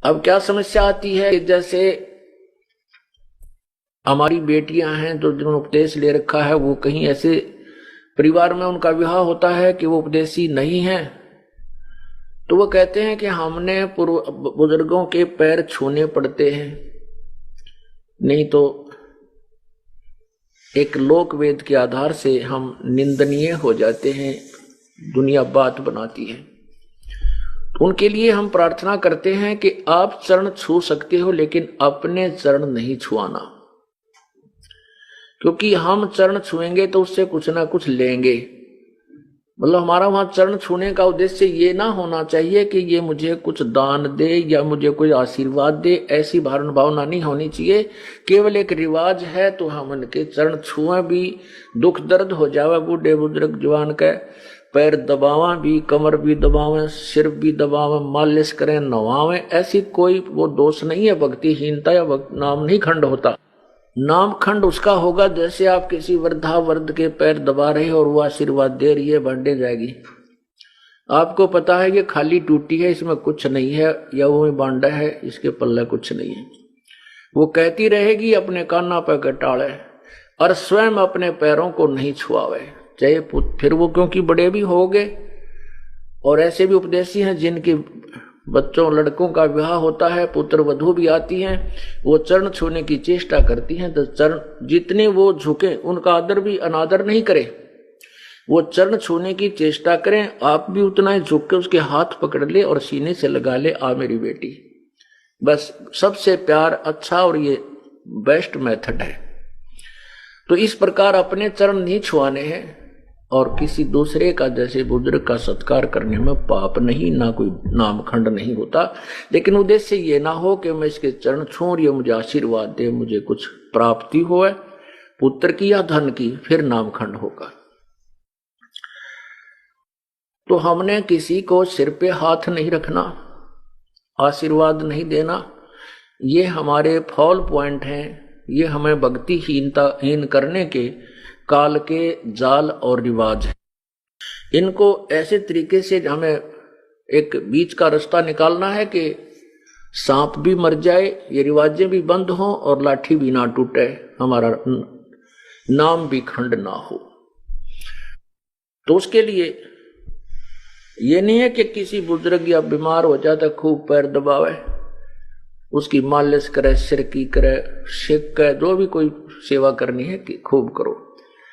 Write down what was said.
अब क्या समस्या आती है, जैसे हमारी बेटियां हैं तो जिन्होंने उपदेश ले रखा है, वो कहीं ऐसे परिवार में उनका विवाह होता है कि वो उपदेशी नहीं है, तो वो कहते हैं कि हमने पूर्व बुजुर्गों के पैर छूने पड़ते हैं, नहीं तो एक लोक वेद के आधार से हम निंदनीय हो जाते हैं, दुनिया बात बनाती है। तो उनके लिए हम प्रार्थना करते हैं कि आप चरण छू सकते हो लेकिन अपने चरण नहीं छुआना, क्योंकि हम चरण छुएंगे तो उससे कुछ ना कुछ लेंगे। मतलब हमारा वहां चरण छूने का उद्देश्य ये ना होना चाहिए कि ये मुझे कुछ दान दे या मुझे कोई आशीर्वाद दे, ऐसी भावना नहीं होनी चाहिए। केवल एक रिवाज है तो हम उनके चरण छुए भी, दुख दर्द हो जावे बूढ़े बुजुर्ग जवान के पैर दबावा भी, कमर भी दबावें, सिर भी दबावें, मालिश करें, नवावें, ऐसी कोई वो दोष नहीं है। भक्तिहीनता या नाम नहीं खंड होता। नाम खंड उसका होगा जैसे आप किसी वृद्धा वर्द के पैर दबा रहे हो और वो आशीर्वाद दे रही है, बढ़ने जाएगी। आपको पता है ये खाली टूटी है, इसमें कुछ नहीं है, या वो बांडा है, इसके पल्ले कुछ नहीं है। वो कहती रहेगी अपने काना पे कटाड़े और स्वयं अपने पैरों को नहीं छुआवे, चाहे फिर वो क्योंकि बड़े भी हो गए। और ऐसे भी उपदेशी हैं जिनके बच्चों लड़कों का विवाह होता है, पुत्र वधू भी आती हैं, वो चरण छूने की चेष्टा करती हैं, तो चरण जितने वो झुके उनका आदर भी अनादर नहीं करे, वो चरण छूने की चेष्टा करें। आप भी उतना ही झुक के उसके हाथ पकड़ ले और सीने से लगा ले, आ मेरी बेटी। बस सबसे प्यार अच्छा और ये बेस्ट मेथड है। तो इस प्रकार अपने चरण नहीं छुआने हैं और किसी दूसरे का जैसे बुजुर्ग का सत्कार करने में पाप नहीं, ना कोई नाम खंड नहीं होता। लेकिन उद्देश्य ये ना हो कि मैं इसके चरण छूं और ये मुझे आशीर्वाद दे, मुझे कुछ प्राप्ति हो पुत्र की या धन की, फिर नाम खंड होगा। तो हमने किसी को सिर पे हाथ नहीं रखना, आशीर्वाद नहीं देना, ये हमारे फॉल पॉइंट हैं। ये हमें भक्तिहीन करने के काल के जाल और रिवाज है। इनको ऐसे तरीके से हमें एक बीच का रास्ता निकालना है कि सांप भी मर जाए, ये रिवाजें भी बंद हों और लाठी भी ना टूटे, हमारा नाम भी खंड ना हो। तो उसके लिए ये नहीं है कि किसी बुजुर्ग या बीमार हो जाता खूब पैर दबावे, उसकी मालिश करे, सिर की करे, शेक करे, जो भी कोई सेवा करनी है कि खूब करो।